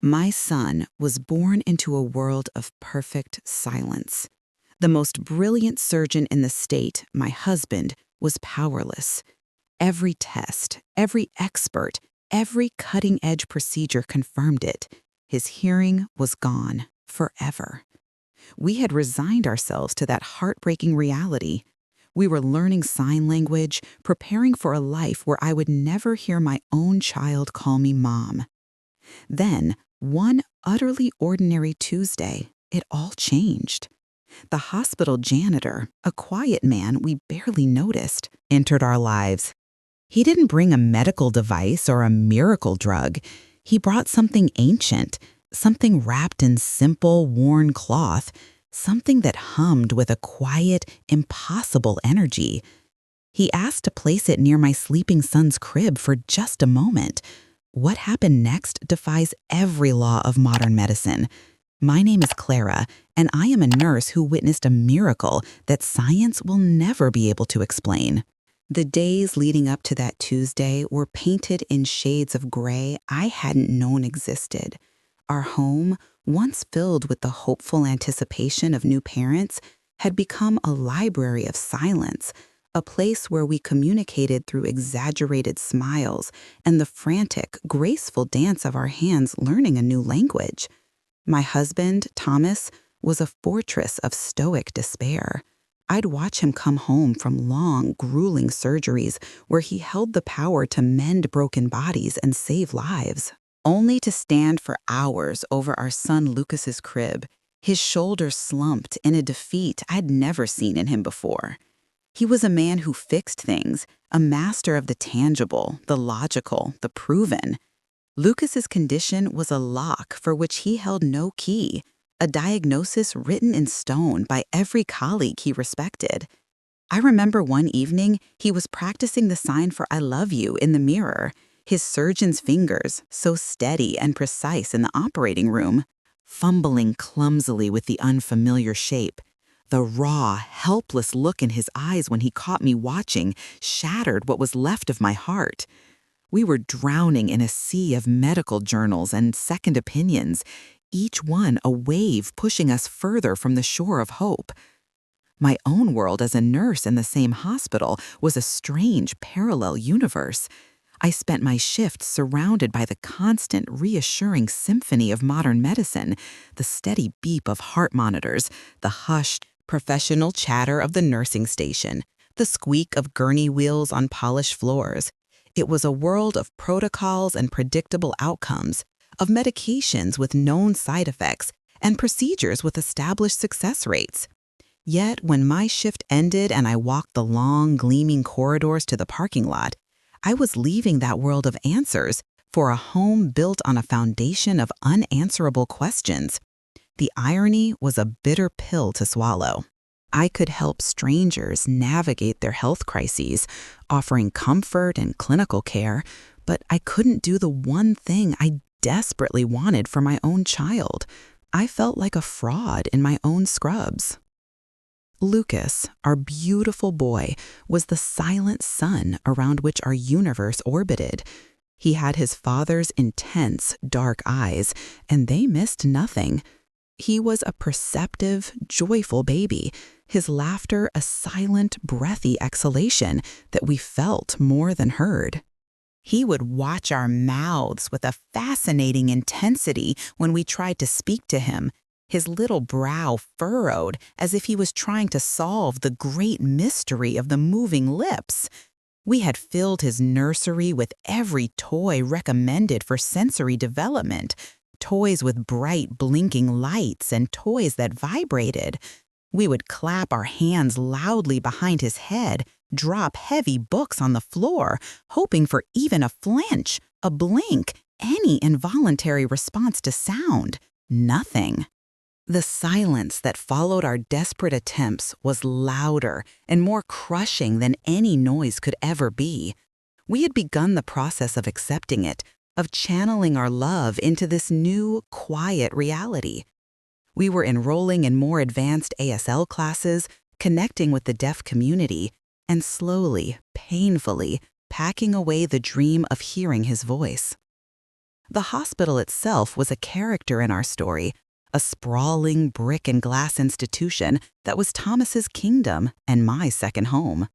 My son was born into a world of perfect silence. The most brilliant surgeon in the state, my husband, was powerless. Every test, every expert, every cutting-edge procedure confirmed it. His hearing was gone forever. We had resigned ourselves to that heartbreaking reality. We were learning sign language, preparing for a life where I would never hear my own child call me mom. Then, one utterly ordinary Tuesday, it all changed. The hospital janitor, a quiet man we barely noticed, entered our lives. He didn't bring a medical device or a miracle drug. He brought something ancient, something wrapped in simple, worn cloth, something that hummed with a quiet, impossible energy. He asked to place it near my sleeping son's crib for just a moment. What happened next defies every law of modern medicine. My name is Clara, and I am a nurse who witnessed a miracle that science will never be able to explain. The days leading up to that Tuesday were painted in shades of gray I hadn't known existed. Our home, once filled with the hopeful anticipation of new parents, had become a library of silence, a place where we communicated through exaggerated smiles and the frantic, graceful dance of our hands learning a new language. My husband, Thomas, was a fortress of stoic despair. I'd watch him come home from long, grueling surgeries where he held the power to mend broken bodies and save lives, only to stand for hours over our son Lucas's crib, his shoulders slumped in a defeat I'd never seen in him before. He was a man who fixed things, a master of the tangible, the logical, the proven. Lucas's condition was a lock for which he held no key, a diagnosis written in stone by every colleague he respected. I remember one evening he was practicing the sign for I love you in the mirror, his surgeon's fingers so steady and precise in the operating room, fumbling clumsily with the unfamiliar shape. The raw, helpless look in his eyes when he caught me watching shattered what was left of my heart. We were drowning in a sea of medical journals and second opinions, each one a wave pushing us further from the shore of hope. My own world as a nurse in the same hospital was a strange parallel universe. I spent my shifts surrounded by the constant, reassuring symphony of modern medicine, the steady beep of heart monitors, the hushed, professional chatter of the nursing station, the squeak of gurney wheels on polished floors. It was a world of protocols and predictable outcomes, of medications with known side effects and procedures with established success rates. Yet, when my shift ended and I walked the long, gleaming corridors to the parking lot, I was leaving that world of answers for a home built on a foundation of unanswerable questions. The irony was a bitter pill to swallow. I could help strangers navigate their health crises, offering comfort and clinical care, but I couldn't do the one thing I desperately wanted for my own child. I felt like a fraud in my own scrubs. Lucas, our beautiful boy, was the silent sun around which our universe orbited. He had his father's intense, dark eyes, and they missed nothing. He was a perceptive, joyful baby, his laughter a silent, breathy exhalation that we felt more than heard. He would watch our mouths with a fascinating intensity when we tried to speak to him, his little brow furrowed as if he was trying to solve the great mystery of the moving lips. We had filled his nursery with every toy recommended for sensory development, toys with bright, blinking lights and toys that vibrated. We would clap our hands loudly behind his head, drop heavy books on the floor, hoping for even a flinch, a blink, any involuntary response to sound. Nothing. The silence that followed our desperate attempts was louder and more crushing than any noise could ever be. We had begun the process of accepting it, of channeling our love into this new, quiet reality. We were enrolling in more advanced ASL classes, connecting with the deaf community, and slowly, painfully, packing away the dream of hearing his voice. The hospital itself was a character in our story, a sprawling brick and glass institution that was Thomas's kingdom and my second home.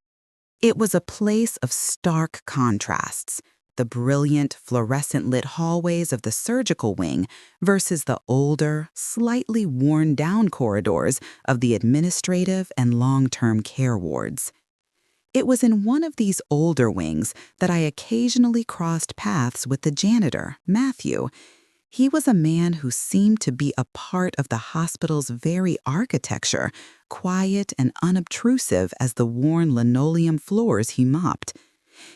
It was a place of stark contrasts, the brilliant, fluorescent-lit hallways of the surgical wing versus the older, slightly worn-down corridors of the administrative and long-term care wards. It was in one of these older wings that I occasionally crossed paths with the janitor, Matthew. He was a man who seemed to be a part of the hospital's very architecture, quiet and unobtrusive as the worn linoleum floors he mopped.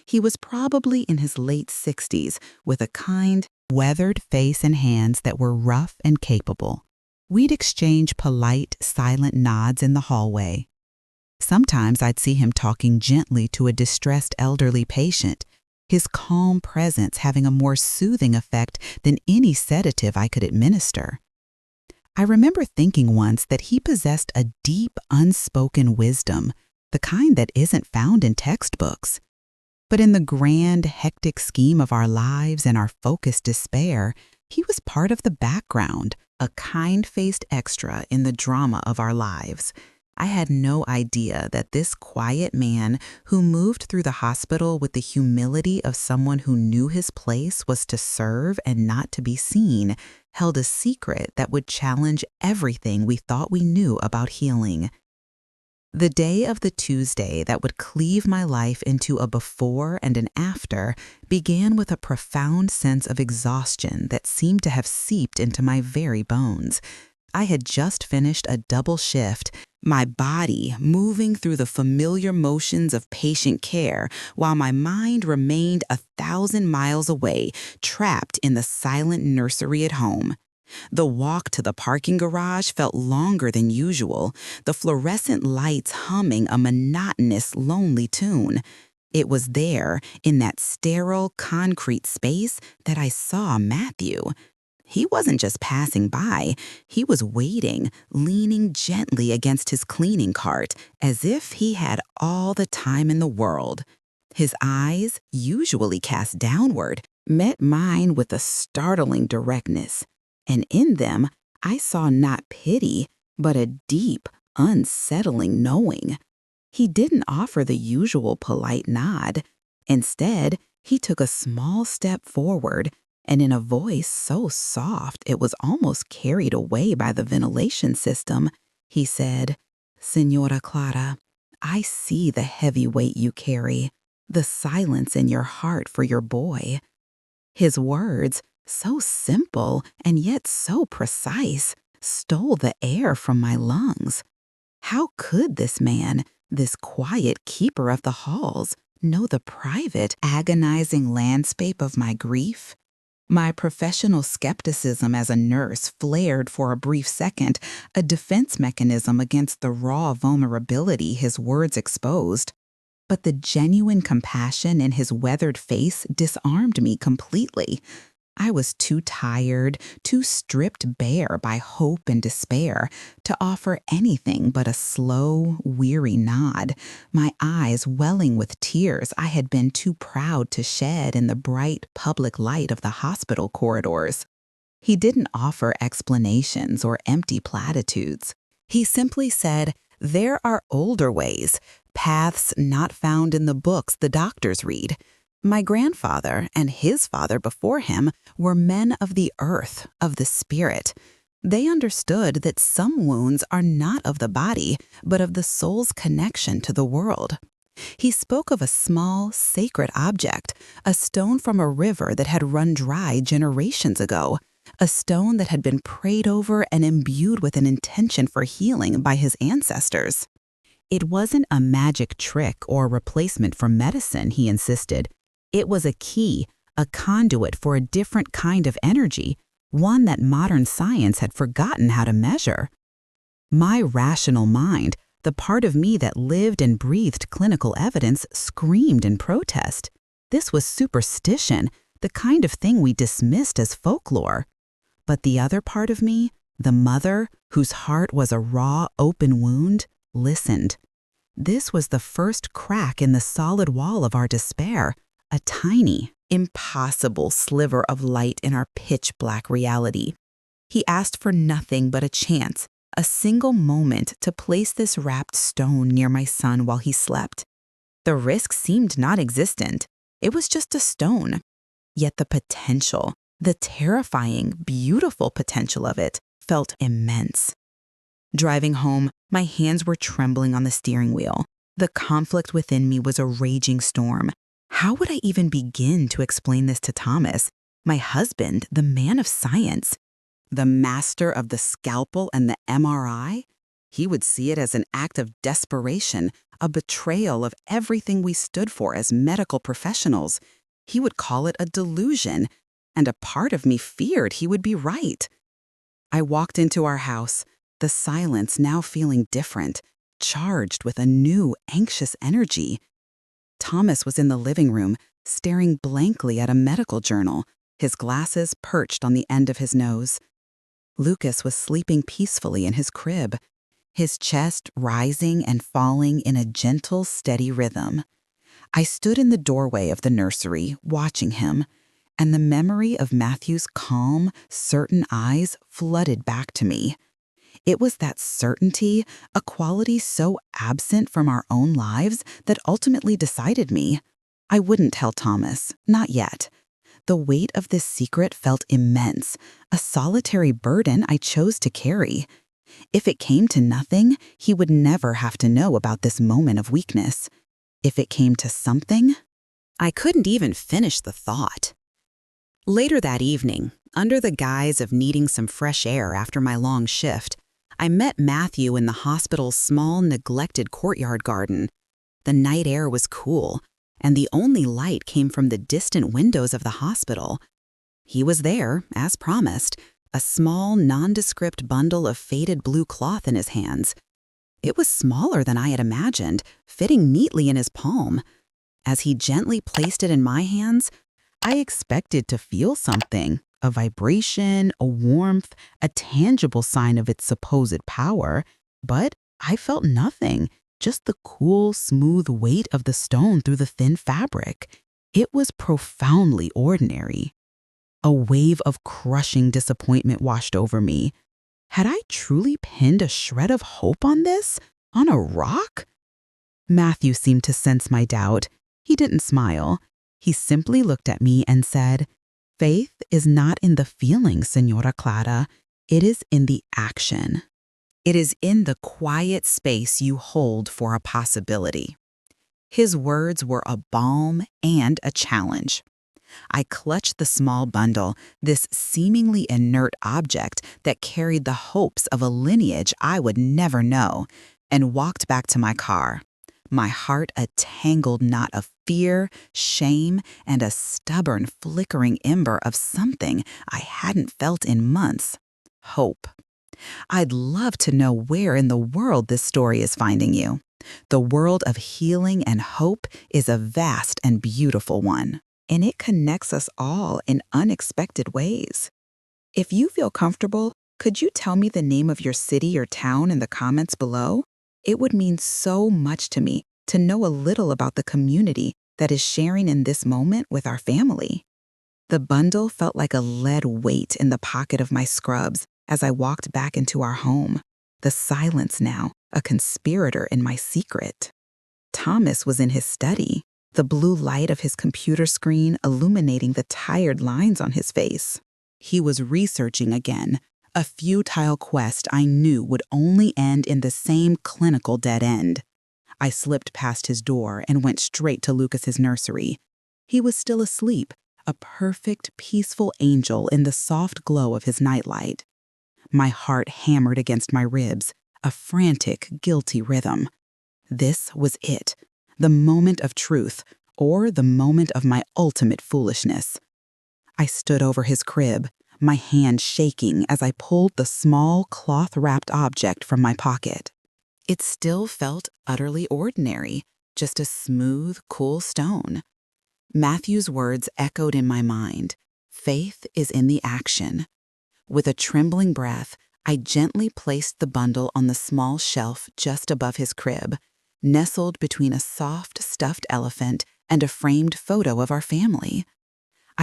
He was probably in his late 60s, with a kind, weathered face and hands that were rough and capable. We'd exchange polite, silent nods in the hallway. Sometimes I'd see him talking gently to a distressed elderly patient, his calm presence having a more soothing effect than any sedative I could administer. I remember thinking once that he possessed a deep, unspoken wisdom, the kind that isn't found in textbooks. But in the grand, hectic scheme of our lives and our focused despair, he was part of the background, a kind-faced extra in the drama of our lives. I had no idea that this quiet man who moved through the hospital with the humility of someone who knew his place was to serve and not to be seen, held a secret that would challenge everything we thought we knew about healing. The day of the Tuesday that would cleave my life into a before and an after began with a profound sense of exhaustion that seemed to have seeped into my very bones. I had just finished a double shift, my body moving through the familiar motions of patient care while my mind remained 1,000 miles away, trapped in the silent nursery at home. The walk to the parking garage felt longer than usual, the fluorescent lights humming a monotonous, lonely tune. It was there, in that sterile, concrete space, that I saw Matthew. He wasn't just passing by, he was waiting, leaning gently against his cleaning cart, as if he had all the time in the world. His eyes, usually cast downward, met mine with a startling directness, and in them I saw not pity, but a deep, unsettling knowing. He didn't offer the usual polite nod. Instead, he took a small step forward, and in a voice so soft it was almost carried away by the ventilation system, he said, "Señora Clara, I see the heavy weight you carry, the silence in your heart for your boy." His words, so simple and yet so precise, stole the air from my lungs. How could this man, this quiet keeper of the halls, know the private, agonizing landscape of my grief? My professional skepticism as a nurse flared for a brief second, a defense mechanism against the raw vulnerability his words exposed. But the genuine compassion in his weathered face disarmed me completely. I was too tired, too stripped bare by hope and despair to offer anything but a slow, weary nod, my eyes welling with tears I had been too proud to shed in the bright public light of the hospital corridors. He didn't offer explanations or empty platitudes. He simply said, "There are older ways, paths not found in the books the doctors read." My grandfather and his father before him were men of the earth, of the spirit. They understood that some wounds are not of the body, but of the soul's connection to the world. He spoke of a small, sacred object, a stone from a river that had run dry generations ago, a stone that had been prayed over and imbued with an intention for healing by his ancestors. It wasn't a magic trick or replacement for medicine, he insisted. It was a key, a conduit for a different kind of energy, one that modern science had forgotten how to measure. My rational mind, the part of me that lived and breathed clinical evidence, screamed in protest. This was superstition, the kind of thing we dismissed as folklore. But the other part of me, the mother, whose heart was a raw, open wound, listened. This was the first crack in the solid wall of our despair, a tiny, impossible sliver of light in our pitch-black reality. He asked for nothing but a chance, a single moment to place this wrapped stone near my son while he slept. The risk seemed not existent. It was just a stone. Yet the potential, the terrifying, beautiful potential of it, felt immense. Driving home, my hands were trembling on the steering wheel. The conflict within me was a raging storm. How would I even begin to explain this to Thomas, my husband, the man of science? The master of the scalpel and the MRI? He would see it as an act of desperation, a betrayal of everything we stood for as medical professionals. He would call it a delusion, and a part of me feared he would be right. I walked into our house, the silence now feeling different, charged with a new, anxious energy. Thomas was in the living room, staring blankly at a medical journal, his glasses perched on the end of his nose. Lucas was sleeping peacefully in his crib, his chest rising and falling in a gentle, steady rhythm. I stood in the doorway of the nursery, watching him, and the memory of Matthew's calm, certain eyes flooded back to me. It was that certainty, a quality so absent from our own lives, that ultimately decided me. I wouldn't tell Thomas, not yet. The weight of this secret felt immense, a solitary burden I chose to carry. If it came to nothing, he would never have to know about this moment of weakness. If it came to something, I couldn't even finish the thought. Later that evening, under the guise of needing some fresh air after my long shift, I met Matthew in the hospital's small, neglected courtyard garden. The night air was cool, and the only light came from the distant windows of the hospital. He was there, as promised, a small, nondescript bundle of faded blue cloth in his hands. It was smaller than I had imagined, fitting neatly in his palm. As he gently placed it in my hands, I expected to feel something, a vibration, a warmth, a tangible sign of its supposed power, but I felt nothing, just the cool, smooth weight of the stone through the thin fabric. It was profoundly ordinary. A wave of crushing disappointment washed over me. Had I truly pinned a shred of hope on this? On a rock? Matthew seemed to sense my doubt. He didn't smile. He simply looked at me and said, "Faith is not in the feeling, Señora Clara. It is in the action. It is in the quiet space you hold for a possibility." His words were a balm and a challenge. I clutched the small bundle, this seemingly inert object that carried the hopes of a lineage I would never know, and walked back to my car, my heart a tangled knot of fear, shame, and a stubborn flickering ember of something I hadn't felt in months: hope. I'd love to know where in the world this story is finding you. The world of healing and hope is a vast and beautiful one, and it connects us all in unexpected ways. If you feel comfortable, could you tell me the name of your city or town in the comments below? It would mean so much to me to know a little about the community that is sharing in this moment with our family. The bundle felt like a lead weight in the pocket of my scrubs as I walked back into our home. The silence now, a conspirator in my secret. Thomas was in his study, the blue light of his computer screen illuminating the tired lines on his face. He was researching again, a futile quest I knew would only end in the same clinical dead end. I slipped past his door and went straight to Lucas's nursery. He was still asleep, a perfect, peaceful angel in the soft glow of his nightlight. My heart hammered against my ribs, a frantic, guilty rhythm. This was it, the moment of truth, or the moment of my ultimate foolishness. I stood over his crib, my hand shaking as I pulled the small, cloth-wrapped object from my pocket. It still felt utterly ordinary, just a smooth, cool stone. Matthew's words echoed in my mind. Faith is in the action. With a trembling breath, I gently placed the bundle on the small shelf just above his crib, nestled between a soft, stuffed elephant and a framed photo of our family.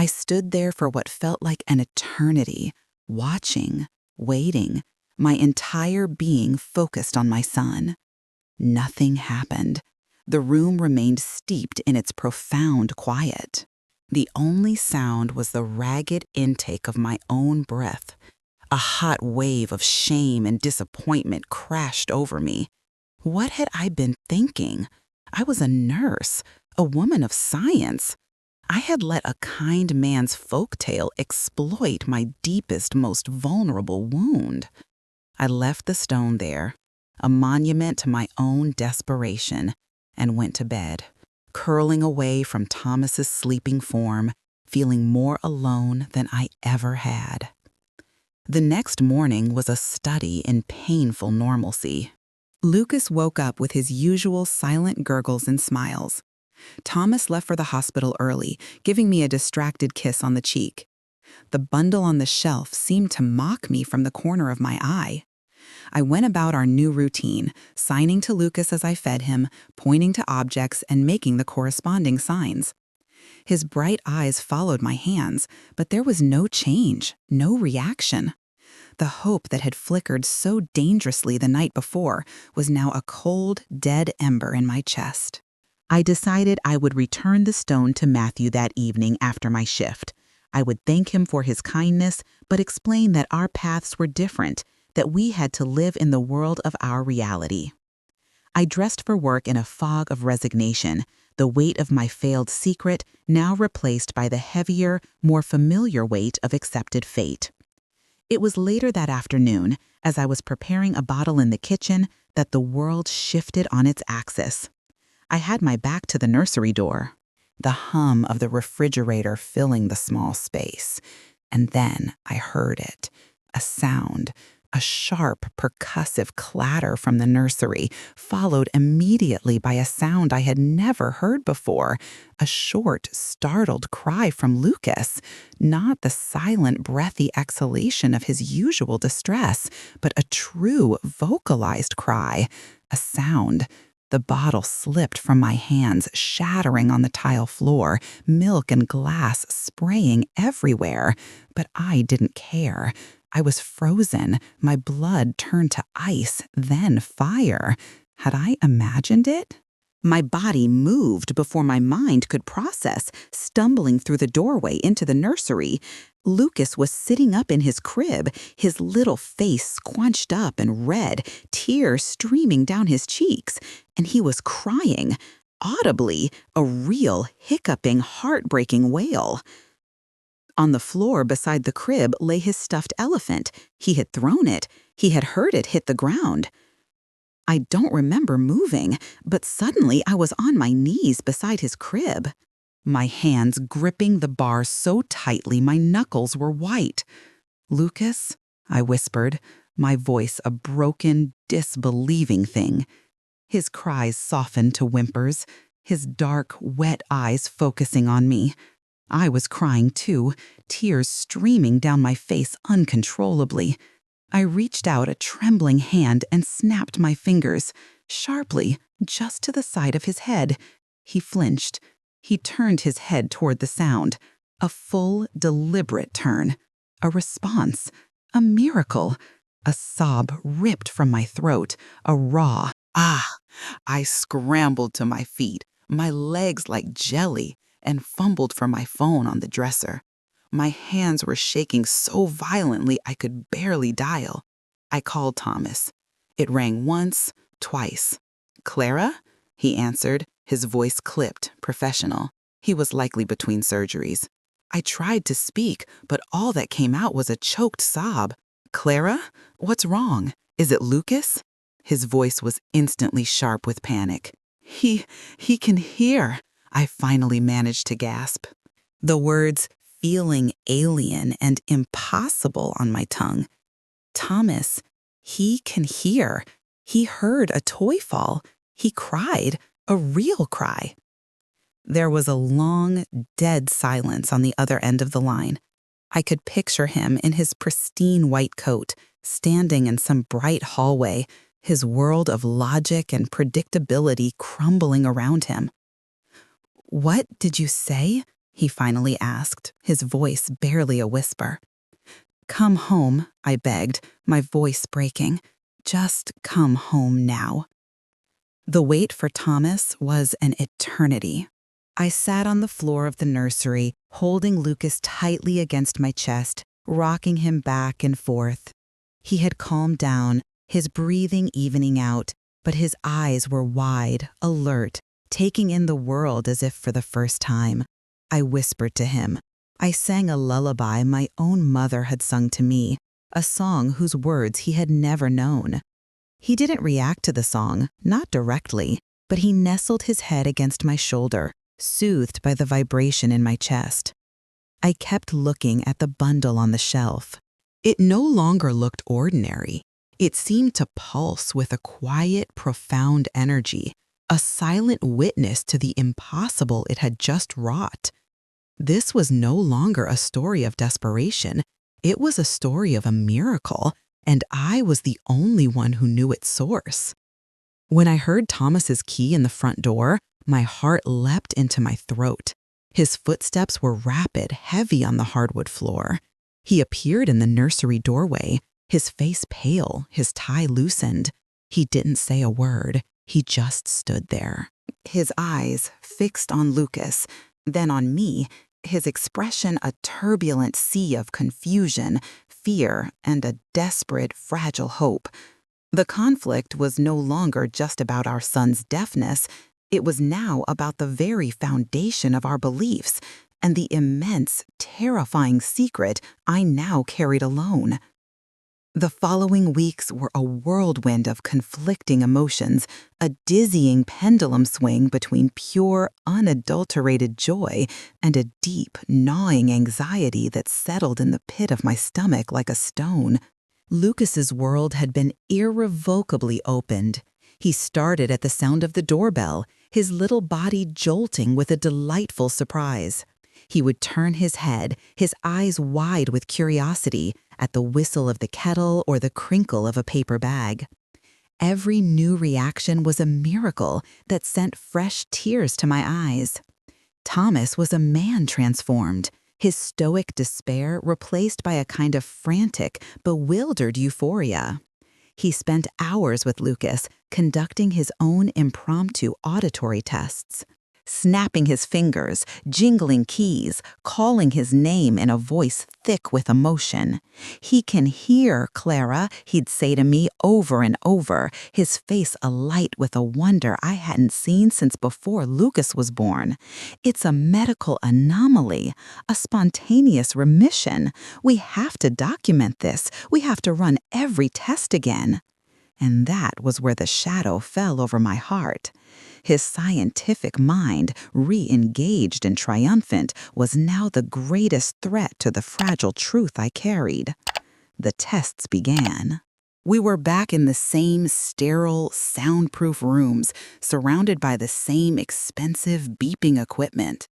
I stood there for what felt like an eternity, watching, waiting, my entire being focused on my son. Nothing happened. The room remained steeped in its profound quiet. The only sound was the ragged intake of my own breath. A hot wave of shame and disappointment crashed over me. What had I been thinking? I was a nurse, a woman of science. I had let a kind man's folktale exploit my deepest, most vulnerable wound. I left the stone there, a monument to my own desperation, and went to bed, curling away from Thomas's sleeping form, feeling more alone than I ever had. The next morning was a study in painful normalcy. Lucas woke up with his usual silent gurgles and smiles. Thomas left for the hospital early, giving me a distracted kiss on the cheek. The bundle on the shelf seemed to mock me from the corner of my eye. I went about our new routine, signing to Lucas as I fed him, pointing to objects, and making the corresponding signs. His bright eyes followed my hands, but there was no change, no reaction. The hope that had flickered so dangerously the night before was now a cold, dead ember in my chest. I decided I would return the stone to Matthew that evening after my shift. I would thank him for his kindness, but explain that our paths were different, that we had to live in the world of our reality. I dressed for work in a fog of resignation, the weight of my failed secret now replaced by the heavier, more familiar weight of accepted fate. It was later that afternoon, as I was preparing a bottle in the kitchen, that the world shifted on its axis. I had my back to the nursery door, the hum of the refrigerator filling the small space. And then I heard it, a sound, a sharp, percussive clatter from the nursery, followed immediately by a sound I had never heard before, a short, startled cry from Lucas, not the silent, breathy exhalation of his usual distress, but a true, vocalized cry, a sound. The bottle slipped from my hands, shattering on the tile floor, milk and glass spraying everywhere. But I didn't care. I was frozen. My blood turned to ice, then fire. Had I imagined it? My body moved before my mind could process, stumbling through the doorway into the nursery. Lucas was sitting up in his crib, his little face scrunched up and red, tears streaming down his cheeks, and he was crying, audibly, a real, hiccuping, heartbreaking wail. On the floor beside the crib lay his stuffed elephant. He had thrown it. He had heard it hit the ground. I don't remember moving, but suddenly I was on my knees beside his crib, my hands gripping the bar so tightly my knuckles were white. "Lucas," I whispered, my voice a broken, disbelieving thing. His cries softened to whimpers, his dark, wet eyes focusing on me. I was crying too, tears streaming down my face uncontrollably. I reached out a trembling hand and snapped my fingers, sharply, just to the side of his head. He flinched. He turned his head toward the sound. A full, deliberate turn. A response. A miracle. A sob ripped from my throat. A raw, "Ah!" I scrambled to my feet, my legs like jelly, and fumbled for my phone on the dresser. My hands were shaking so violently I could barely dial. I called Thomas. It rang once, twice. "Clara?" he answered, his voice clipped, professional. He was likely between surgeries. I tried to speak, but all that came out was a choked sob. "Clara? What's wrong? Is it Lucas?" His voice was instantly sharp with panic. He can hear," I finally managed to gasp. The words feeling alien and impossible on my tongue. Thomas, he can hear. He heard a toy fall. He cried, a real cry. There was a long, dead silence on the other end of the line. I could picture him in his pristine white coat, standing in some bright hallway, his world of logic and predictability crumbling around him. "What did you say?" he finally asked, his voice barely a whisper. "Come home," I begged, my voice breaking. "Just come home now." The wait for Thomas was an eternity. I sat on the floor of the nursery, holding Lucas tightly against my chest, rocking him back and forth. He had calmed down, his breathing evening out, but his eyes were wide, alert, taking in the world as if for the first time. I whispered to him. I sang a lullaby my own mother had sung to me, a song whose words he had never known. He didn't react to the song, not directly, but he nestled his head against my shoulder, soothed by the vibration in my chest. I kept looking at the bundle on the shelf. It no longer looked ordinary. It seemed to pulse with a quiet, profound energy, a silent witness to the impossible it had just wrought. This was no longer a story of desperation. It was a story of a miracle, and I was the only one who knew its source. When I heard Thomas's key in the front door, my heart leapt into my throat. His footsteps were rapid, heavy on the hardwood floor. He appeared in the nursery doorway, his face pale, his tie loosened. He didn't say a word. He just stood there. His eyes fixed on Lucas, then on me, his expression a turbulent sea of confusion, fear, and a desperate, fragile hope. The conflict was no longer just about our son's deafness. It was now about the very foundation of our beliefs and the immense, terrifying secret I now carried alone. The following weeks were a whirlwind of conflicting emotions, a dizzying pendulum swing between pure, unadulterated joy and a deep, gnawing anxiety that settled in the pit of my stomach like a stone. Lucas's world had been irrevocably opened. He started at the sound of the doorbell, his little body jolting with a delightful surprise. He would turn his head, his eyes wide with curiosity, at the whistle of the kettle or the crinkle of a paper bag. Every new reaction was a miracle that sent fresh tears to my eyes. Thomas was a man transformed, his stoic despair replaced by a kind of frantic, bewildered euphoria. He spent hours with Lucas, conducting his own impromptu auditory tests. Snapping his fingers, jingling keys, calling his name in a voice thick with emotion. "He can hear, Clara," he'd say to me over and over, his face alight with a wonder I hadn't seen since before Lucas was born. "It's a medical anomaly, a spontaneous remission. We have to document this. We have to run every test again." And that was where the shadow fell over my heart. His scientific mind, re-engaged and triumphant, was now the greatest threat to the fragile truth I carried. The tests began. We were back in the same sterile, soundproof rooms, surrounded by the same expensive beeping equipment.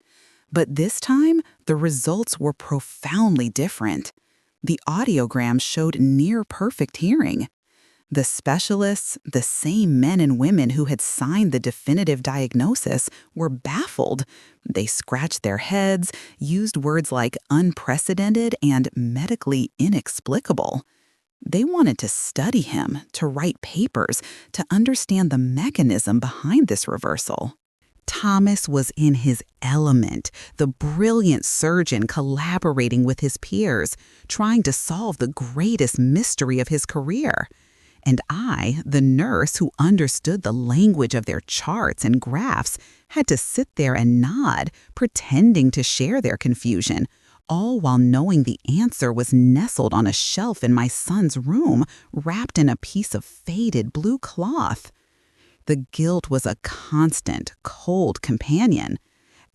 But this time, the results were profoundly different. The audiogram showed near-perfect hearing. The specialists, the same men and women who had signed the definitive diagnosis, were baffled. They scratched their heads, used words like unprecedented and medically inexplicable. They wanted to study him, to write papers, to understand the mechanism behind this reversal. Thomas was in his element, the brilliant surgeon collaborating with his peers, trying to solve the greatest mystery of his career. And I, the nurse who understood the language of their charts and graphs, had to sit there and nod, pretending to share their confusion, all while knowing the answer was nestled on a shelf in my son's room, wrapped in a piece of faded blue cloth. The guilt was a constant, cold companion.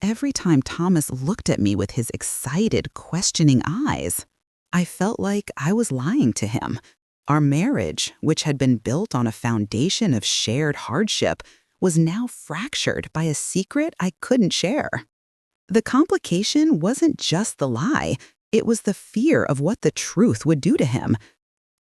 Every time Thomas looked at me with his excited, questioning eyes, I felt like I was lying to him. Our marriage, which had been built on a foundation of shared hardship, was now fractured by a secret I couldn't share. The complication wasn't just the lie, it was the fear of what the truth would do to him.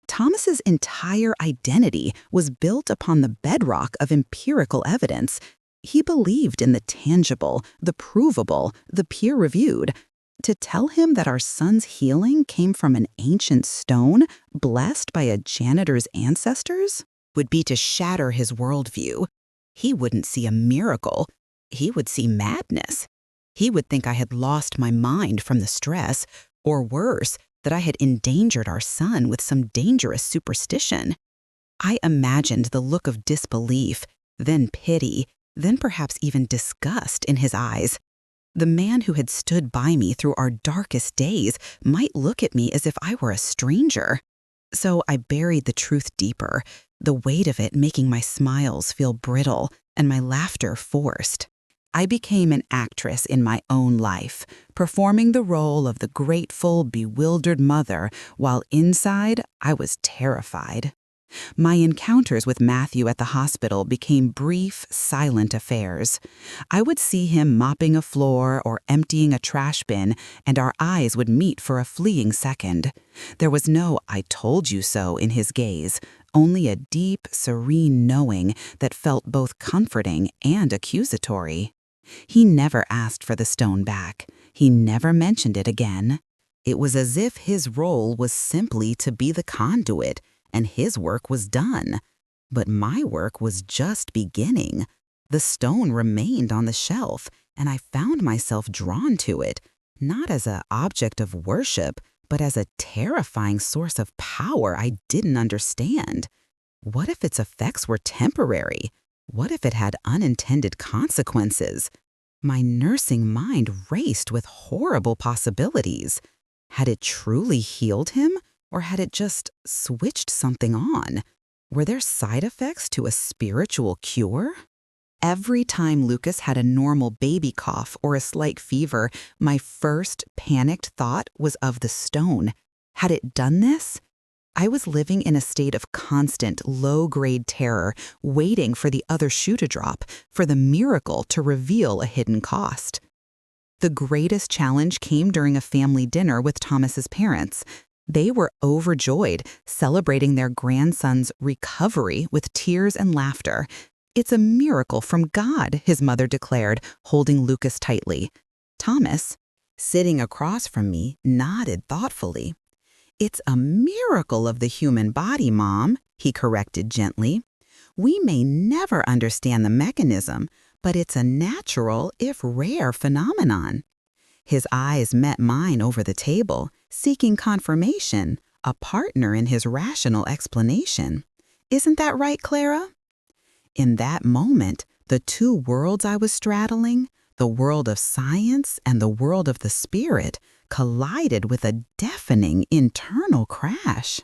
Thomas's entire identity was built upon the bedrock of empirical evidence, He believed in the tangible, the provable, the peer-reviewed. To tell him that our son's healing came from an ancient stone blessed by a janitor's ancestors would be to shatter his worldview. He wouldn't see a miracle. He would see madness. He would think I had lost my mind from the stress, or worse, that I had endangered our son with some dangerous superstition. I imagined the look of disbelief, then pity, then perhaps even disgust in his eyes. The man who had stood by me through our darkest days might look at me as if I were a stranger. So I buried the truth deeper, the weight of it making my smiles feel brittle and my laughter forced. I became an actress in my own life, performing the role of the grateful, bewildered mother, while inside I was terrified. My encounters with Matthew at the hospital became brief, silent affairs. I would see him mopping a floor or emptying a trash bin, and our eyes would meet for a fleeting second. There was no "I told you so" in his gaze, only a deep, serene knowing that felt both comforting and accusatory. He never asked for the stone back. He never mentioned it again. It was as if his role was simply to be the conduit, and his work was done. But my work was just beginning. The stone remained on the shelf, and I found myself drawn to it, not as an object of worship, but as a terrifying source of power I didn't understand. What if its effects were temporary? What if it had unintended consequences? My nursing mind raced with horrible possibilities. Had it truly healed him? Or had it just switched something on? Were there side effects to a spiritual cure? Every time Lucas had a normal baby cough or a slight fever, my first panicked thought was of the stone. Had it done this? I was living in a state of constant, low-grade terror, waiting for the other shoe to drop, for the miracle to reveal a hidden cost. The greatest challenge came during a family dinner with Thomas's parents. They were overjoyed, celebrating their grandson's recovery with tears and laughter. "It's a miracle from God," his mother declared, holding Lucas tightly. Thomas, sitting across from me, nodded thoughtfully. "It's a miracle of the human body, Mom," he corrected gently. "We may never understand the mechanism, but it's a natural, if rare, phenomenon." His eyes met mine over the table, seeking confirmation, a partner in his rational explanation. "Isn't that right, Clara?" In that moment, the two worlds I was straddling, the world of science and the world of the spirit, collided with a deafening internal crash.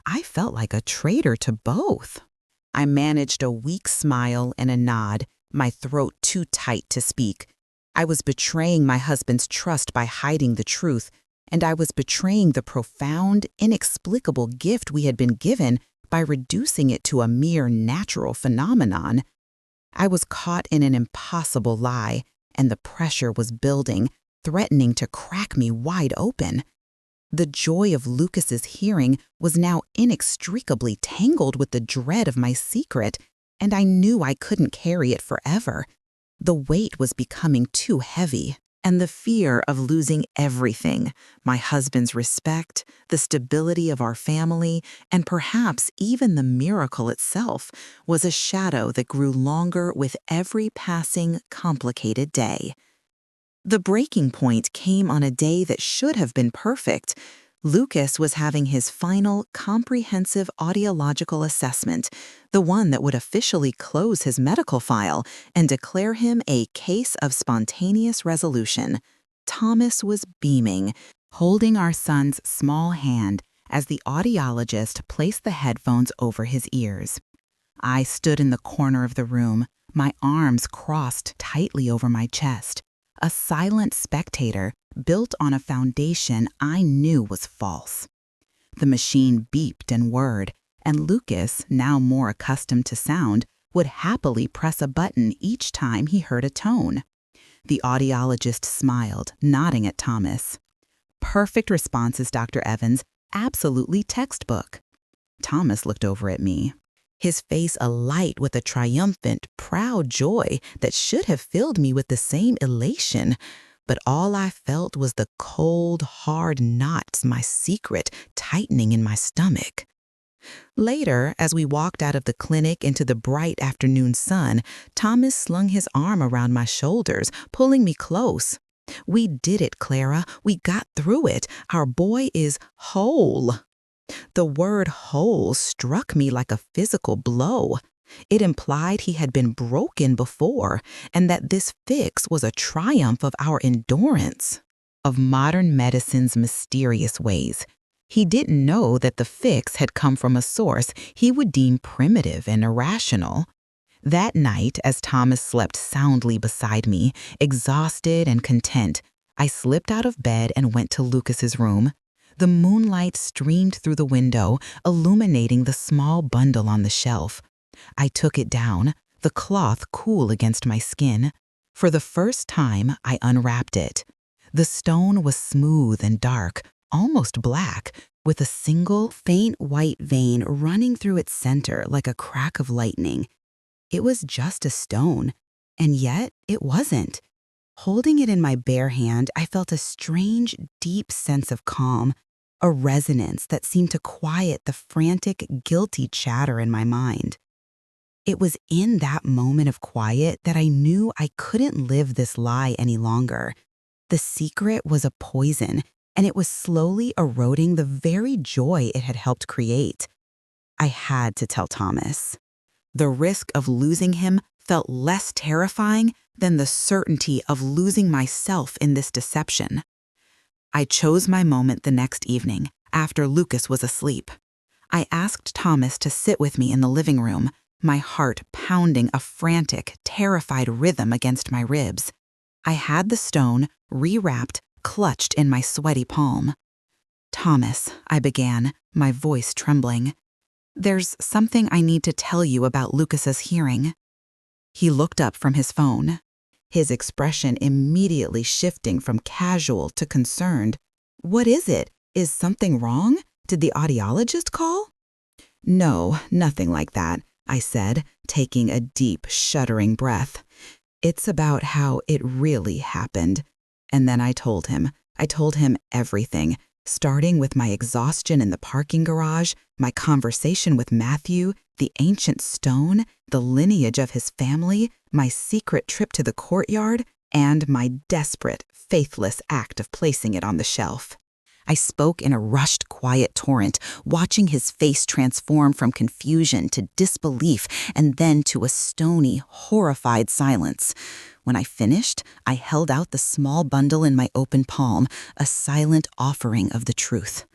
I felt like a traitor to both. I managed a weak smile and a nod, my throat too tight to speak. I was betraying my husband's trust by hiding the truth, and I was betraying the profound, inexplicable gift we had been given by reducing it to a mere natural phenomenon. I was caught in an impossible lie, and the pressure was building, threatening to crack me wide open. The joy of Lucas's hearing was now inextricably tangled with the dread of my secret, and I knew I couldn't carry it forever. The weight was becoming too heavy, and the fear of losing everything, my husband's respect, the stability of our family, and perhaps even the miracle itself, was a shadow that grew longer with every passing, complicated day. The breaking point came on a day that should have been perfect. Lucas was having his final comprehensive audiological assessment, the one that would officially close his medical file and declare him a case of spontaneous resolution. Thomas was beaming, holding our son's small hand as the audiologist placed the headphones over his ears. I stood in the corner of the room, my arms crossed tightly over my chest, a silent spectator built on a foundation I knew was false. The machine beeped and whirred, and Lucas, now more accustomed to sound, would happily press a button each time he heard a tone. The audiologist smiled, nodding at Thomas. "Perfect responses, Dr. Evans. Absolutely textbook." Thomas looked over at me. his face alight with a triumphant, proud joy that should have filled me with the same elation. But all I felt was the cold, hard knots, my secret, tightening in my stomach. Later, as we walked out of the clinic into the bright afternoon sun, Thomas slung his arm around my shoulders, pulling me close. "We did it, Clara. We got through it. Our boy is whole." The word whole struck me like a physical blow. It implied he had been broken before, and that this fix was a triumph of our endurance, of modern medicine's mysterious ways. He didn't know that the fix had come from a source he would deem primitive and irrational. That night, as Thomas slept soundly beside me, exhausted and content, I slipped out of bed and went to Lucas's room. The moonlight streamed through the window, illuminating the small bundle on the shelf. I took it down, the cloth cool against my skin. For the first time, I unwrapped it. The stone was smooth and dark, almost black, with a single, faint white vein running through its center like a crack of lightning. It was just a stone, and yet it wasn't. Holding it in my bare hand, I felt a strange, deep sense of calm, a resonance that seemed to quiet the frantic, guilty chatter in my mind. It was in that moment of quiet that I knew I couldn't live this lie any longer. The secret was a poison, and it was slowly eroding the very joy it had helped create. I had to tell Thomas. The risk of losing him felt less terrifying than the certainty of losing myself in this deception. I chose my moment the next evening, after Lucas was asleep. I asked Thomas to sit with me in the living room, my heart pounding a frantic, terrified rhythm against my ribs. I had the stone, rewrapped, clutched in my sweaty palm. "Thomas," I began, my voice trembling, "there's something I need to tell you about Lucas's hearing." He looked up from his phone, his expression immediately shifting from casual to concerned. "What is it? Is something wrong? Did the audiologist call?" "No, nothing like that," I said, taking a deep, shuddering breath. "It's about how it really happened." And then I told him everything, starting with my exhaustion in the parking garage, my conversation with Matthew, the ancient stone, the lineage of his family, my secret trip to the courtyard, and my desperate, faithless act of placing it on the shelf. I spoke in a rushed, quiet torrent, watching his face transform from confusion to disbelief and then to a stony, horrified silence. When I finished, I held out the small bundle in my open palm, a silent offering of the truth.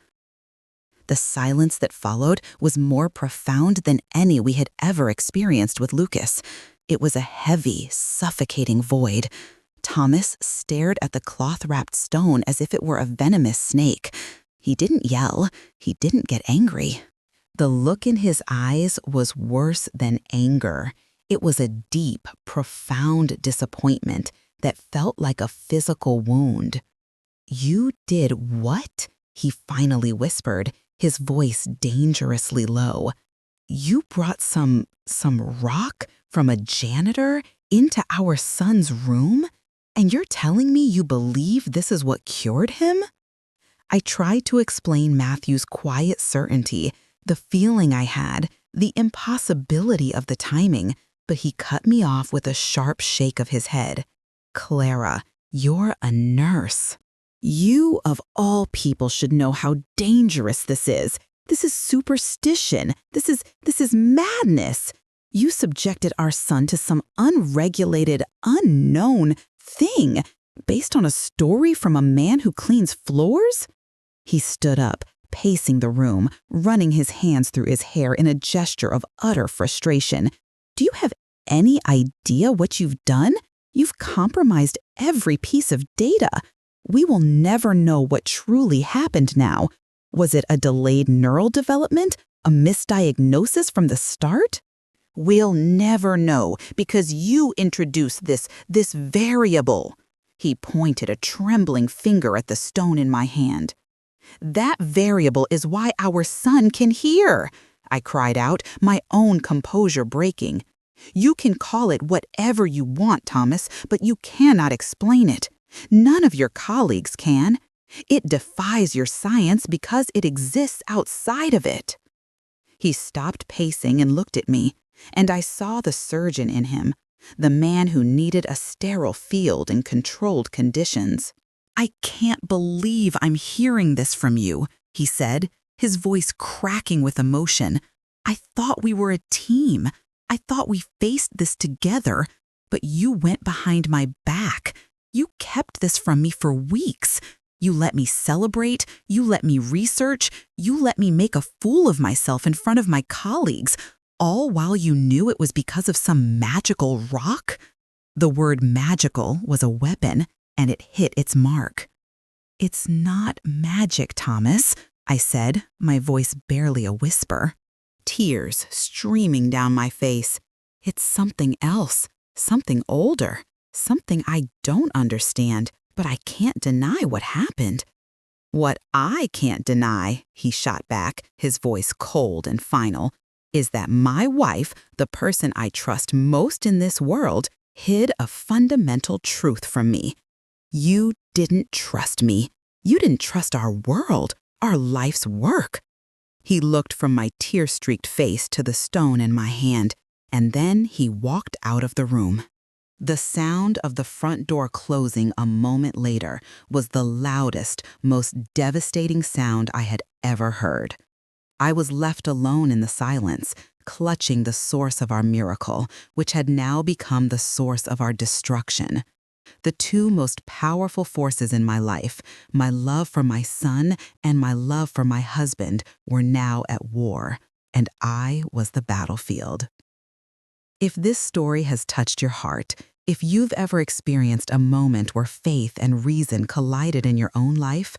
The silence that followed was more profound than any we had ever experienced with Lucas. It was a heavy, suffocating void. Thomas stared at the cloth-wrapped stone as if it were a venomous snake. He didn't yell. He didn't get angry. The look in his eyes was worse than anger. It was a deep, profound disappointment that felt like a physical wound. "You did what?" he finally whispered, his voice dangerously low. "You brought some rock from a janitor into our son's room? And you're telling me you believe this is what cured him?" I tried to explain Matthew's quiet certainty, the feeling I had, the impossibility of the timing, but he cut me off with a sharp shake of his head. "Clara, you're a nurse. You, of all people, should know how dangerous this is. This is superstition. This is madness. You subjected our son to some unregulated, unknown thing based on a story from a man who cleans floors?" He stood up, pacing the room, running his hands through his hair in a gesture of utter frustration. "Do you have any idea what you've done? You've compromised every piece of data. We will never know what truly happened now. Was it a delayed neural development? A misdiagnosis from the start? We'll never know because you introduced this variable." He pointed a trembling finger at the stone in my hand. "That variable is why our son can hear. I cried out, my own composure breaking. "You can call it whatever you want, Thomas, but you cannot explain it. None of your colleagues can. It defies your science because it exists outside of it." He stopped pacing and looked at me, and I saw the surgeon in him, the man who needed a sterile field in controlled conditions. "I can't believe I'm hearing this from you," he said, his voice cracking with emotion. "I thought we were a team. I thought we faced this together, but you went behind my back. You kept this from me for weeks. You let me celebrate, you let me research, you let me make a fool of myself in front of my colleagues, all while you knew it was because of some magical rock." The word magical was a weapon, and it hit its mark. "It's not magic, Thomas," I said, my voice barely a whisper. Tears streaming down my face. "It's something else, something older, something I don't understand, but I can't deny what happened." "What I can't deny," he shot back, his voice cold and final, "is that my wife, the person I trust most in this world, hid a fundamental truth from me. You didn't trust me. You didn't trust our world, our life's work." He looked from my tear-streaked face to the stone in my hand, and then he walked out of the room. The sound of the front door closing a moment later was the loudest, most devastating sound I had ever heard. I was left alone in the silence, clutching the source of our miracle, which had now become the source of our destruction. The two most powerful forces in my life, my love for my son and my love for my husband, were now at war, and I was the battlefield. If this story has touched your heart, if you've ever experienced a moment where faith and reason collided in your own life,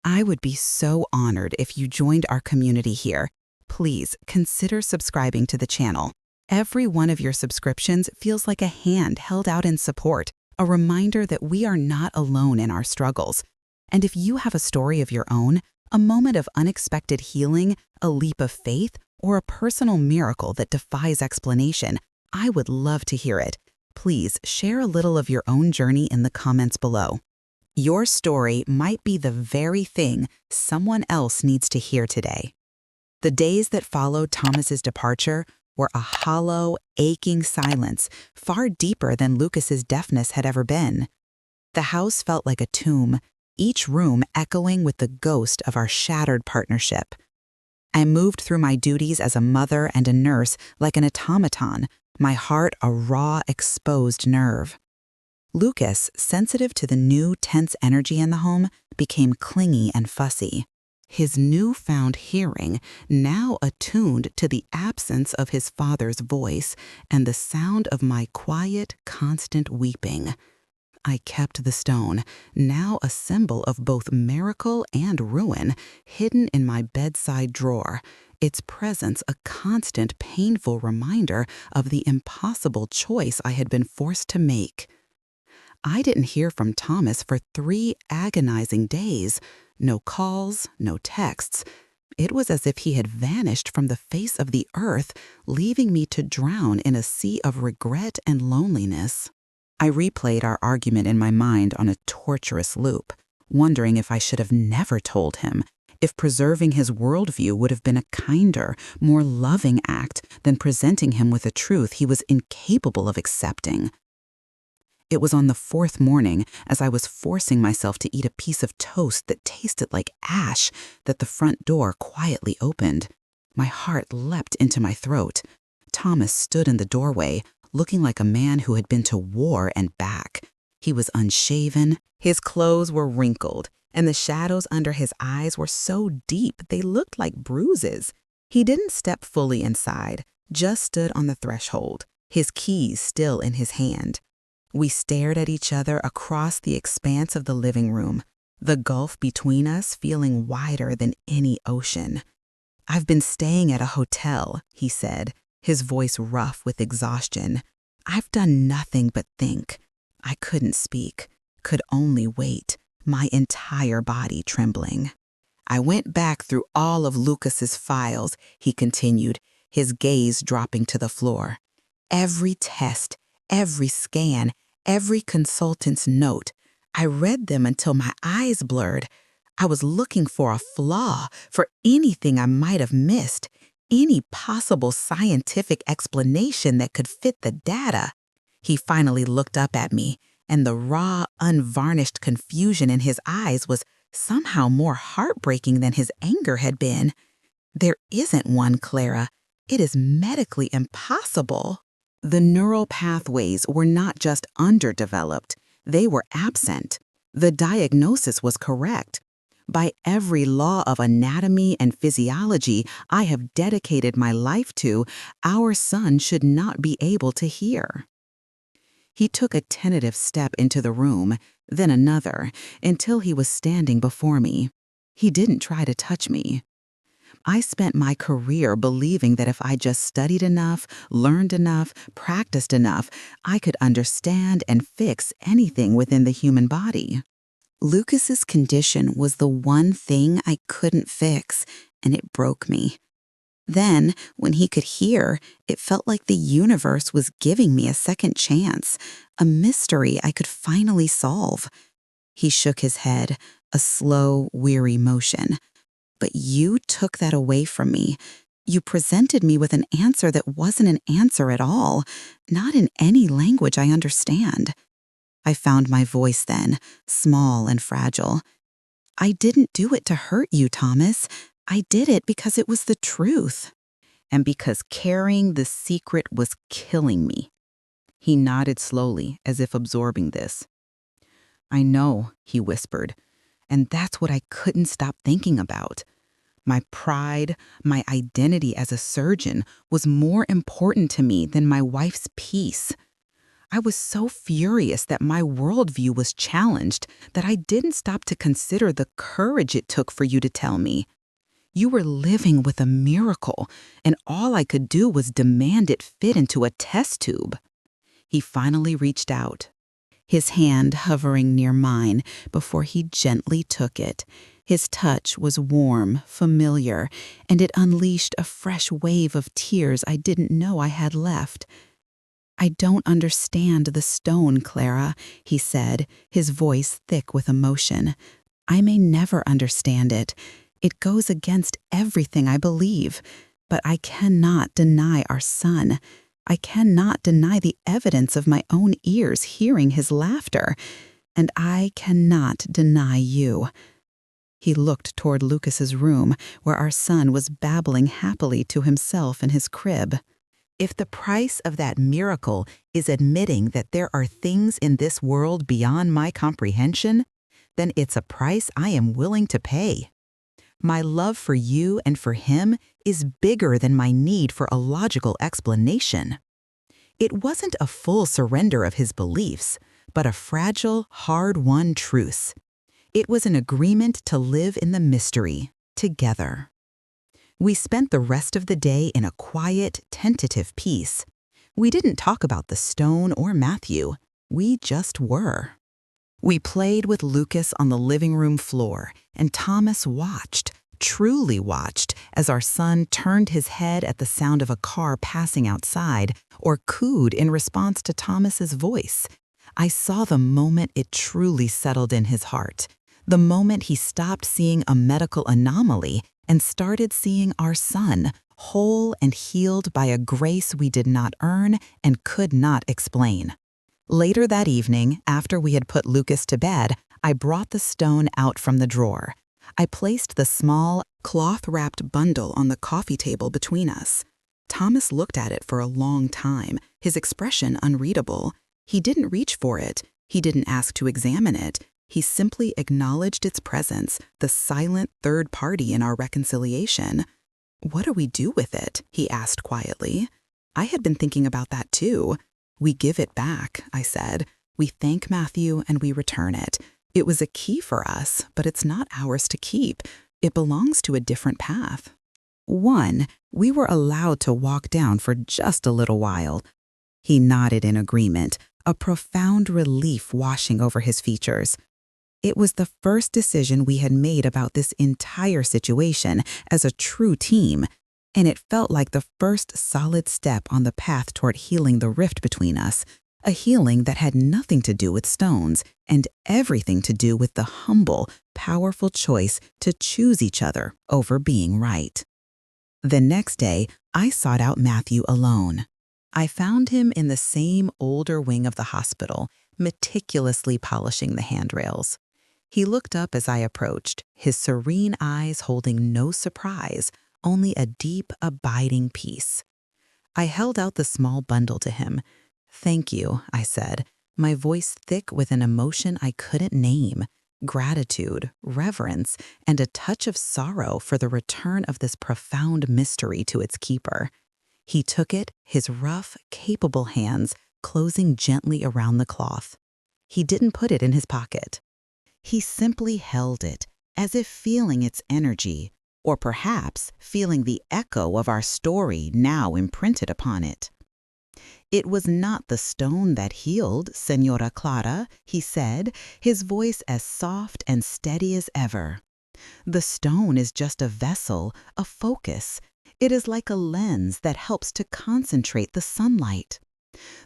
I would be so honored if you joined our community here. Please consider subscribing to the channel. Every one of your subscriptions feels like a hand held out in support, a reminder that we are not alone in our struggles. And if you have a story of your own, a moment of unexpected healing, a leap of faith, or a personal miracle that defies explanation, I would love to hear it. Please share a little of your own journey in the comments below. Your story might be the very thing someone else needs to hear today. The days that followed Thomas's departure were a hollow, aching silence, far deeper than Lucas's deafness had ever been. The house felt like a tomb, each room echoing with the ghost of our shattered partnership. I moved through my duties as a mother and a nurse like an automaton, my heart a raw, exposed nerve. Lucas, sensitive to the new, tense energy in the home, became clingy and fussy. His newfound hearing, now attuned to the absence of his father's voice and the sound of my quiet, constant weeping. I kept the stone, now a symbol of both miracle and ruin, hidden in my bedside drawer, its presence a constant, painful reminder of the impossible choice I had been forced to make. I didn't hear from Thomas for 3 agonizing days. No calls, no texts. It was as if he had vanished from the face of the earth, leaving me to drown in a sea of regret and loneliness. I replayed our argument in my mind on a torturous loop, wondering if I should have never told him, if preserving his worldview would have been a kinder, more loving act than presenting him with a truth he was incapable of accepting. It was on the 4th morning, as I was forcing myself to eat a piece of toast that tasted like ash, that the front door quietly opened. My heart leapt into my throat. Thomas stood in the doorway, looking like a man who had been to war and back. He was unshaven, his clothes were wrinkled, and the shadows under his eyes were so deep they looked like bruises. He didn't step fully inside, just stood on the threshold, his keys still in his hand. We stared at each other across the expanse of the living room, the gulf between us feeling wider than any ocean. "I've been staying at a hotel," he said, his voice rough with exhaustion. "I've done nothing but think." I couldn't speak, could only wait, my entire body trembling. I went back through all of Lucas's files, he continued, his gaze dropping to the floor. Every test, every scan, every consultant's note. I read them until my eyes blurred. I was looking for a flaw, for anything I might have missed, any possible scientific explanation that could fit the data. He finally looked up at me, and the raw, unvarnished confusion in his eyes was somehow more heartbreaking than his anger had been. There isn't one, Clara. It is medically impossible. The neural pathways were not just underdeveloped, they were absent. The diagnosis was correct. By every law of anatomy and physiology I have dedicated my life to, our son should not be able to hear. He took a tentative step into the room, then another, until he was standing before me. He didn't try to touch me. I spent my career believing that if I just studied enough, learned enough, practiced enough, I could understand and fix anything within the human body. Lucas's condition was the one thing I couldn't fix, and it broke me. Then, when he could hear, it felt like the universe was giving me a second chance, a mystery I could finally solve. He shook his head, a slow, weary motion. But you took that away from me. You presented me with an answer that wasn't an answer at all, not in any language I understand. I found my voice then, small and fragile. I didn't do it to hurt you, Thomas. I did it because it was the truth. And because carrying the secret was killing me. He nodded slowly, as if absorbing this. I know, he whispered, and that's what I couldn't stop thinking about. My pride, my identity as a surgeon was more important to me than my wife's peace. I was so furious that my worldview was challenged that I didn't stop to consider the courage it took for you to tell me. You were living with a miracle, and all I could do was demand it fit into a test tube. He finally reached out, his hand hovering near mine before he gently took it. His touch was warm, familiar, and it unleashed a fresh wave of tears I didn't know I had left. I don't understand the stone, Clara, he said, his voice thick with emotion. I may never understand it. It goes against everything I believe. But I cannot deny our son. I cannot deny the evidence of my own ears hearing his laughter. And I cannot deny you. He looked toward Lucas's room, where our son was babbling happily to himself in his crib. If the price of that miracle is admitting that there are things in this world beyond my comprehension, then it's a price I am willing to pay. My love for you and for him is bigger than my need for a logical explanation. It wasn't a full surrender of his beliefs, but a fragile, hard-won truce. It was an agreement to live in the mystery, together. We spent the rest of the day in a quiet, tentative peace. We didn't talk about the stone or Matthew. We just were. We played with Lucas on the living room floor, and Thomas watched, truly watched, as our son turned his head at the sound of a car passing outside or cooed in response to Thomas's voice. I saw the moment it truly settled in his heart, the moment he stopped seeing a medical anomaly and started seeing our son, whole and healed by a grace we did not earn and could not explain. Later that evening, after we had put Lucas to bed, I brought the stone out from the drawer. I placed the small, cloth-wrapped bundle on the coffee table between us. Thomas looked at it for a long time, his expression unreadable. He didn't reach for it. He didn't ask to examine it. He simply acknowledged its presence, the silent third party in our reconciliation. "What do we do with it?" he asked quietly. I had been thinking about that too. "We give it back," I said. "We thank Matthew and we return it. It was a key for us, but it's not ours to keep. It belongs to a different path." 1. We were allowed to walk down for just a little while. He nodded in agreement, a profound relief washing over his features. It was the first decision we had made about this entire situation as a true team, and it felt like the first solid step on the path toward healing the rift between us, a healing that had nothing to do with stones and everything to do with the humble, powerful choice to choose each other over being right. The next day, I sought out Matthew alone. I found him in the same older wing of the hospital, meticulously polishing the handrails. He looked up as I approached, his serene eyes holding no surprise, only a deep, abiding peace. I held out the small bundle to him. "Thank you," I said, my voice thick with an emotion I couldn't name, gratitude, reverence, and a touch of sorrow for the return of this profound mystery to its keeper. He took it, his rough, capable hands closing gently around the cloth. He didn't put it in his pocket. He simply held it, as if feeling its energy, or perhaps feeling the echo of our story now imprinted upon it. "It was not the stone that healed, Señora Clara," he said, his voice as soft and steady as ever. "The stone is just a vessel, a focus. It is like a lens that helps to concentrate the sunlight.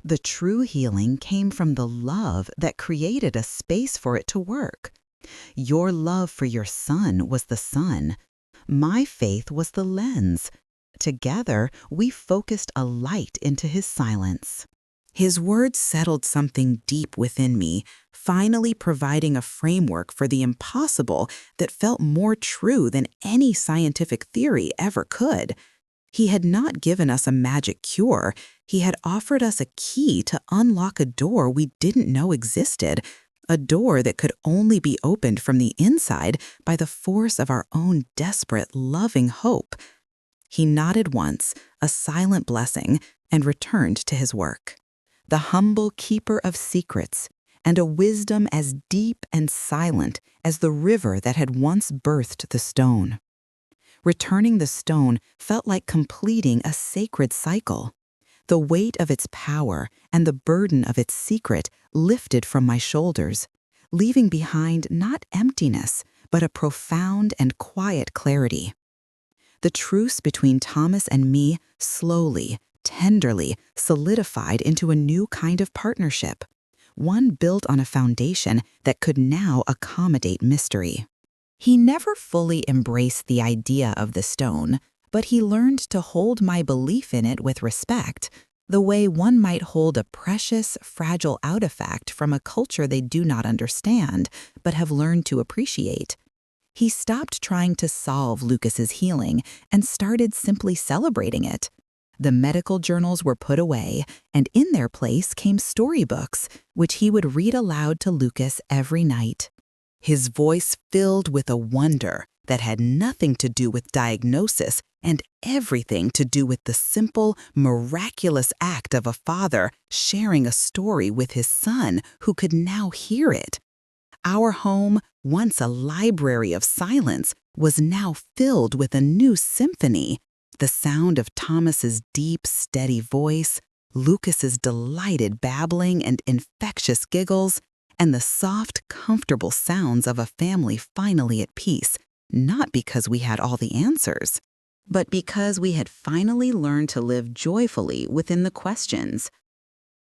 The true healing came from the love that created a space for it to work. Your love for your son was the sun. My faith was the lens. Together, we focused a light into his silence." His words settled something deep within me, finally providing a framework for the impossible that felt more true than any scientific theory ever could. He had not given us a magic cure. He had offered us a key to unlock a door we didn't know existed, a door that could only be opened from the inside by the force of our own desperate, loving hope. He nodded once, a silent blessing, and returned to his work. The humble keeper of secrets, and a wisdom as deep and silent as the river that had once birthed the stone. Returning the stone felt like completing a sacred cycle. The weight of its power and the burden of its secret lifted from my shoulders, leaving behind not emptiness, but a profound and quiet clarity. The truce between Thomas and me slowly, tenderly solidified into a new kind of partnership, one built on a foundation that could now accommodate mystery. He never fully embraced the idea of the stone, but he learned to hold my belief in it with respect, the way one might hold a precious, fragile artifact from a culture they do not understand, but have learned to appreciate. He stopped trying to solve Lucas's healing and started simply celebrating it. The medical journals were put away, and in their place came storybooks, which he would read aloud to Lucas every night. His voice filled with a wonder that had nothing to do with diagnosis and everything to do with the simple, miraculous act of a father sharing a story with his son who could now hear it. Our home, once a library of silence, was now filled with a new symphony. The sound of Thomas's deep, steady voice, Lucas's delighted babbling and infectious giggles, and the soft, comfortable sounds of a family finally at peace, not because we had all the answers, but because we had finally learned to live joyfully within the questions.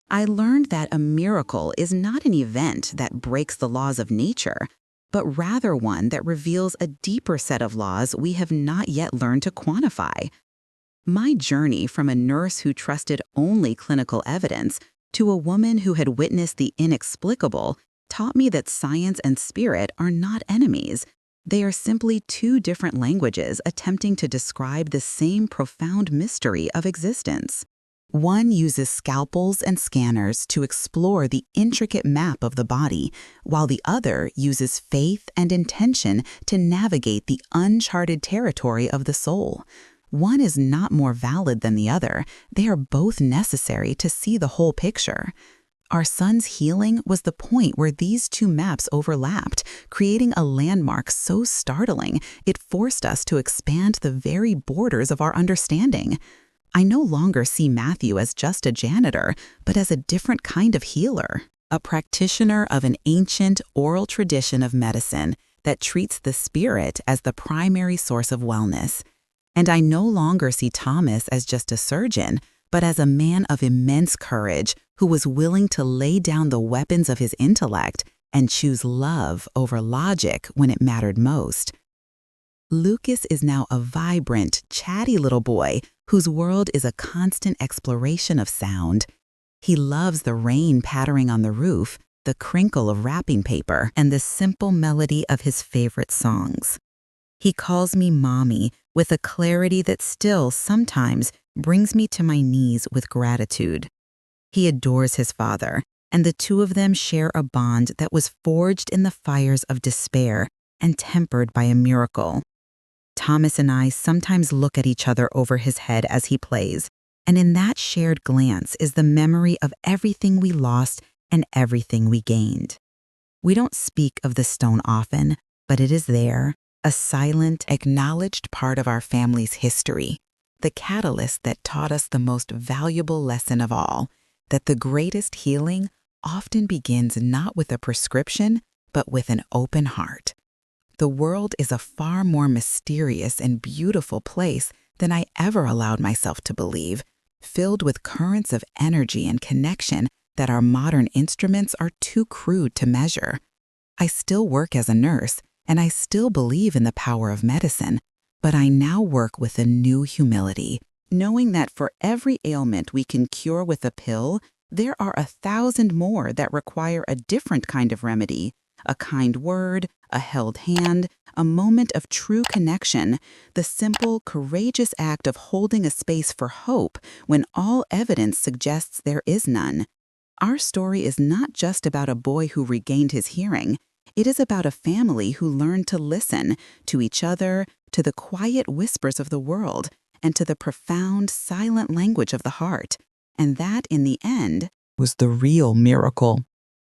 I learned that a miracle is not an event that breaks the laws of nature, but rather one that reveals a deeper set of laws we have not yet learned to quantify. My journey from a nurse who trusted only clinical evidence to a woman who had witnessed the inexplicable taught me that science and spirit are not enemies. They are simply two different languages attempting to describe the same profound mystery of existence. One uses scalpels and scanners to explore the intricate map of the body, while the other uses faith and intention to navigate the uncharted territory of the soul. One is not more valid than the other. They are both necessary to see the whole picture. Our son's healing was the point where these two maps overlapped, creating a landmark so startling it forced us to expand the very borders of our understanding. I no longer see Matthew as just a janitor, but as a different kind of healer. a practitioner of an ancient oral tradition of medicine that treats the spirit as the primary source of wellness. And I no longer see Thomas as just a surgeon, but as a man of immense courage who was willing to lay down the weapons of his intellect and choose love over logic when it mattered most. Lucas is now a vibrant, chatty little boy whose world is a constant exploration of sound. He loves the rain pattering on the roof, the crinkle of wrapping paper, and the simple melody of his favorite songs. He calls me Mommy with a clarity that still sometimes brings me to my knees with gratitude. He adores his father, and the two of them share a bond that was forged in the fires of despair and tempered by a miracle. Thomas and I sometimes look at each other over his head as he plays, and in that shared glance is the memory of everything we lost and everything we gained. We don't speak of the stone often, but it is there, a silent, acknowledged part of our family's history, the catalyst that taught us the most valuable lesson of all, that the greatest healing often begins not with a prescription, but with an open heart. The world is a far more mysterious and beautiful place than I ever allowed myself to believe, filled with currents of energy and connection that our modern instruments are too crude to measure. I still work as a nurse, and I still believe in the power of medicine, but I now work with a new humility, knowing that for every ailment we can cure with a pill, there are 1,000 more that require a different kind of remedy, a kind word, a held hand, a moment of true connection, the simple, courageous act of holding a space for hope when all evidence suggests there is none. Our story is not just about a boy who regained his hearing. It is about a family who learned to listen to each other, to the quiet whispers of the world, and to the profound, silent language of the heart. And that, in the end, was the real miracle.